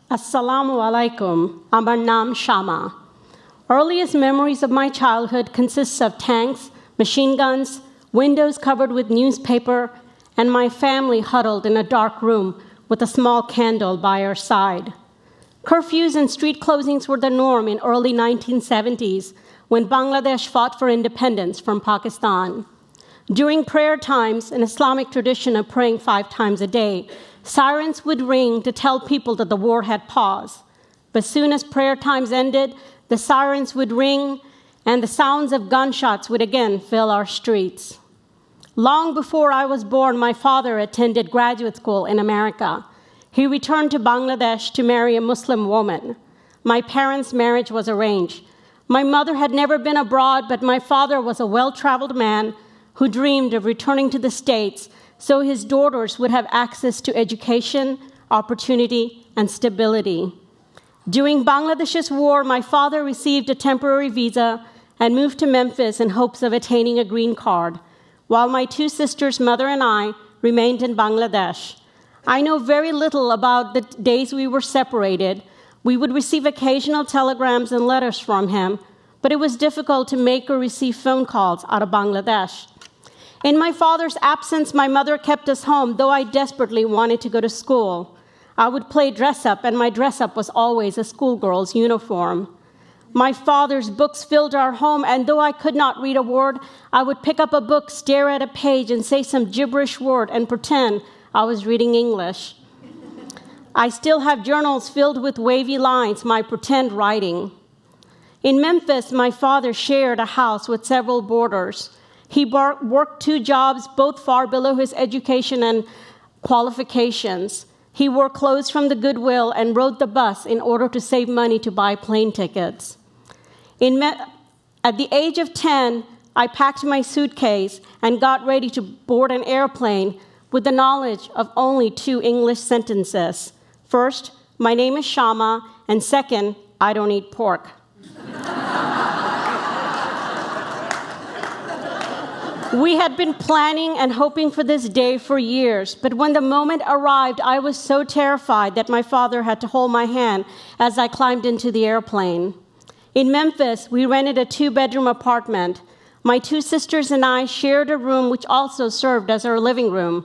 Assalamu alaikum. Amar naam Shama. Earliest memories of my childhood consists of tanks, machine guns, windows covered with newspaper, and my family huddled in a dark room with a small candle by our side. Curfews and street closings were the norm in early 1970s when Bangladesh fought for independence from Pakistan. During prayer times, an Islamic tradition of praying 5 times a day, sirens would ring to tell people that the war had paused. But soon as prayer times ended, the sirens would ring and the sounds of gunshots would again fill our streets. Long before I was born, my father attended graduate school in America. He returned to Bangladesh to marry a Muslim woman. My parents' marriage was arranged. My mother had never been abroad, but my father was a well-traveled man who dreamed of returning to the States so his daughters would have access to education, opportunity, and stability. During Bangladesh's war, my father received a temporary visa and moved to Memphis in hopes of attaining a green card, while my 2 sisters, mother and I, remained in Bangladesh. I know very little about the days we were separated. We would receive occasional telegrams and letters from him, but it was difficult to make or receive phone calls out of Bangladesh. In my father's absence, my mother kept us home, though I desperately wanted to go to school. I would play dress-up, and my dress-up was always a schoolgirl's uniform. My father's books filled our home, and though I could not read a word, I would pick up a book, stare at a page, and say some gibberish word and pretend I was reading English. I still have journals filled with wavy lines, my pretend writing. In Memphis, my father shared a house with several boarders. He worked 2 jobs, both far below his education and qualifications. He wore clothes from the Goodwill and rode the bus in order to save money to buy plane tickets. At the age of 10, I packed my suitcase and got ready to board an airplane with the knowledge of only 2 English sentences. First, my name is Shama, and second, I don't eat pork. We had been planning and hoping for this day for years, but when the moment arrived, I was so terrified that my father had to hold my hand as I climbed into the airplane. In Memphis, we rented a 2-bedroom apartment. My 2 sisters and I shared a room which also served as our living room.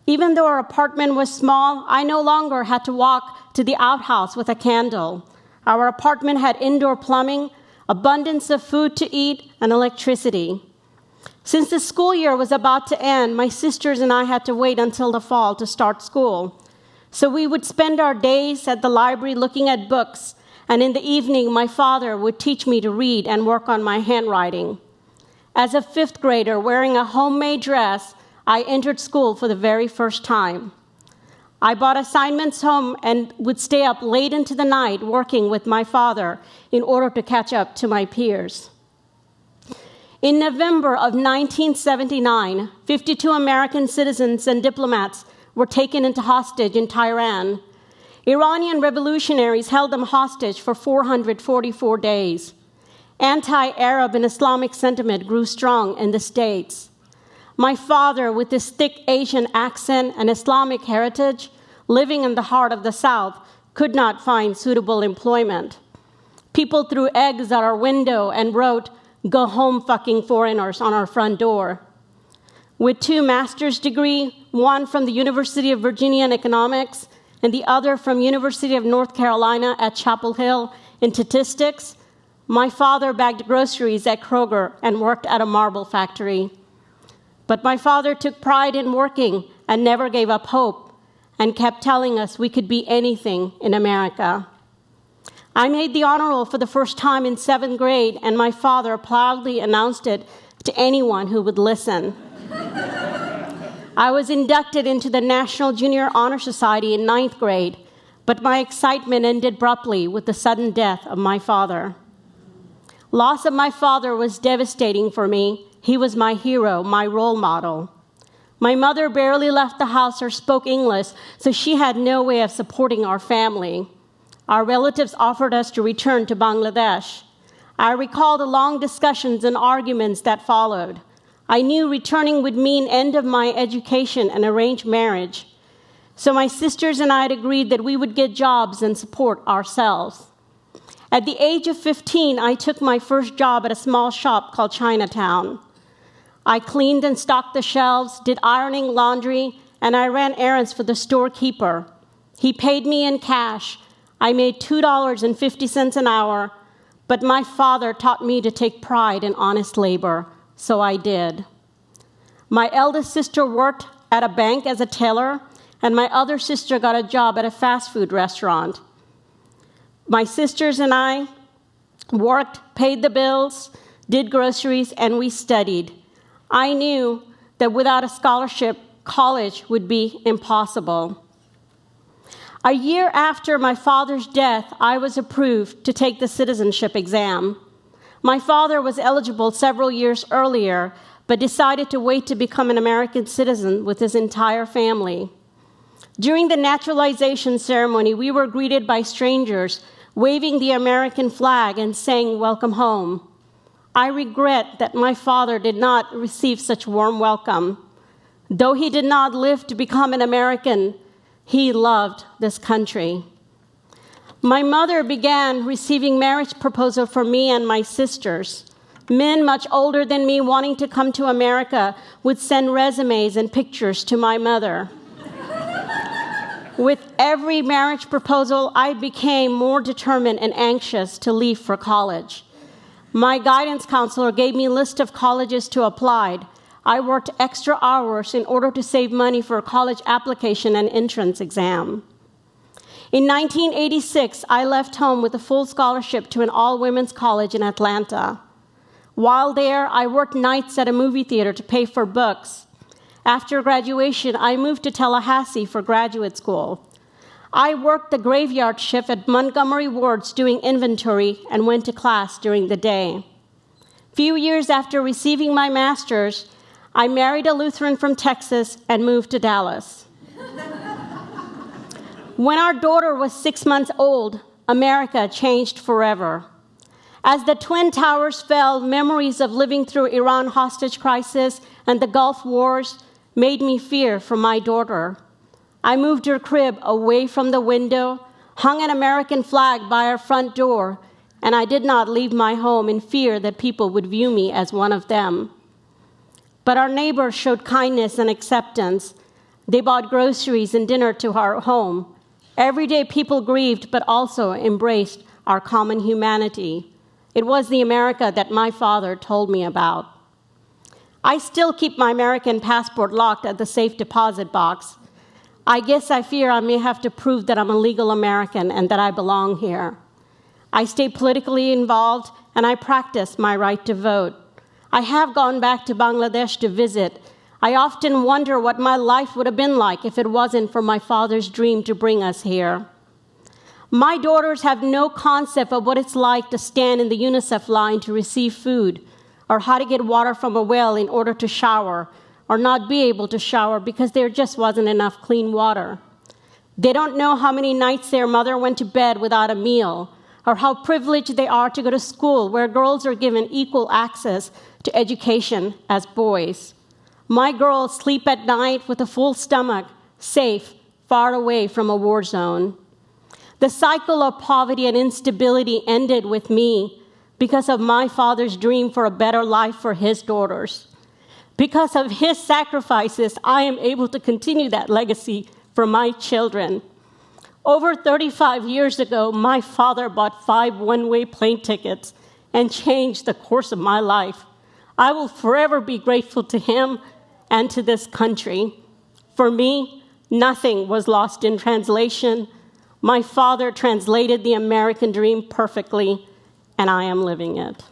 Even though our apartment was small, I no longer had to walk to the outhouse with a candle. Our apartment had indoor plumbing, abundance of food to eat, and electricity. Since the school year was about to end, my sisters and I had to wait until the fall to start school. So we would spend our days at the library looking at books, and in the evening, my father would teach me to read and work on my handwriting. As a 5th grader wearing a homemade dress, I entered school for the very first time. I brought assignments home and would stay up late into the night working with my father in order to catch up to my peers. In November of 1979, 52 American citizens and diplomats were taken into hostage in Tehran. Iranian revolutionaries held them hostage for 444 days. Anti-Arab and Islamic sentiment grew strong in the States. My father, with his thick Asian accent and Islamic heritage, living in the heart of the South, could not find suitable employment. People threw eggs at our window and wrote, "Go home, fucking foreigners," on our front door. With 2 master's degrees, one from the University of Virginia in economics and the other from University of North Carolina at Chapel Hill in statistics, my father bagged groceries at Kroger and worked at a marble factory. But my father took pride in working and never gave up hope and kept telling us we could be anything in America. I made the honor roll for the first time in 7th grade, and my father proudly announced it to anyone who would listen. I was inducted into the National Junior Honor Society in 9th grade, but my excitement ended abruptly with the sudden death of my father. Loss of my father was devastating for me. He was my hero, my role model. My mother barely left the house or spoke English, so she had no way of supporting our family. Our relatives offered us to return to Bangladesh. I recall the long discussions and arguments that followed. I knew returning would mean end of my education and arranged marriage. So my sisters and I had agreed that we would get jobs and support ourselves. At the age of 15, I took my first job at a small shop called Chinatown. I cleaned and stocked the shelves, did ironing, laundry, and I ran errands for the storekeeper. He paid me in cash. I made $2.50 an hour, but my father taught me to take pride in honest labor, so I did. My eldest sister worked at a bank as a teller, and my other sister got a job at a fast food restaurant. My sisters and I worked, paid the bills, did groceries, and we studied. I knew that without a scholarship, college would be impossible. A year after my father's death, I was approved to take the citizenship exam. My father was eligible several years earlier, but decided to wait to become an American citizen with his entire family. During the naturalization ceremony, we were greeted by strangers waving the American flag and saying, "Welcome home." I regret that my father did not receive such warm welcome. Though he did not live to become an American, he loved this country. My mother began receiving marriage proposals for me and my sisters. Men much older than me wanting to come to America would send resumes and pictures to my mother. With every marriage proposal, I became more determined and anxious to leave for college. My guidance counselor gave me a list of colleges to apply. I worked extra hours in order to save money for a college application and entrance exam. In 1986, I left home with a full scholarship to an all-women's college in Atlanta. While there, I worked nights at a movie theater to pay for books. After graduation, I moved to Tallahassee for graduate school. I worked the graveyard shift at Montgomery Wards doing inventory and went to class during the day. Few years after receiving my master's, I married a Lutheran from Texas and moved to Dallas. When our daughter was 6 months old, America changed forever. As the Twin Towers fell, memories of living through Iran hostage crisis and the Gulf Wars made me fear for my daughter. I moved her crib away from the window, hung an American flag by our front door, and I did not leave my home in fear that people would view me as one of them. But our neighbors showed kindness and acceptance. They bought groceries and dinner to our home. Every day people grieved, but also embraced our common humanity. It was the America that my father told me about. I still keep my American passport locked at the safe deposit box. I guess I fear I may have to prove that I'm a legal American and that I belong here. I stay politically involved, and I practice my right to vote. I have gone back to Bangladesh to visit. I often wonder what my life would have been like if it wasn't for my father's dream to bring us here. My daughters have no concept of what it's like to stand in the UNICEF line to receive food, or how to get water from a well in order to shower, or not be able to shower because there just wasn't enough clean water. They don't know how many nights their mother went to bed without a meal, or how privileged they are to go to school where girls are given equal access to education as boys. My girls sleep at night with a full stomach, safe, far away from a war zone. The cycle of poverty and instability ended with me because of my father's dream for a better life for his daughters. Because of his sacrifices, I am able to continue that legacy for my children. Over 35 years ago, my father bought 5 one-way plane tickets and changed the course of my life. I will forever be grateful to him and to this country. For me, nothing was lost in translation. My father translated the American dream perfectly, and I am living it.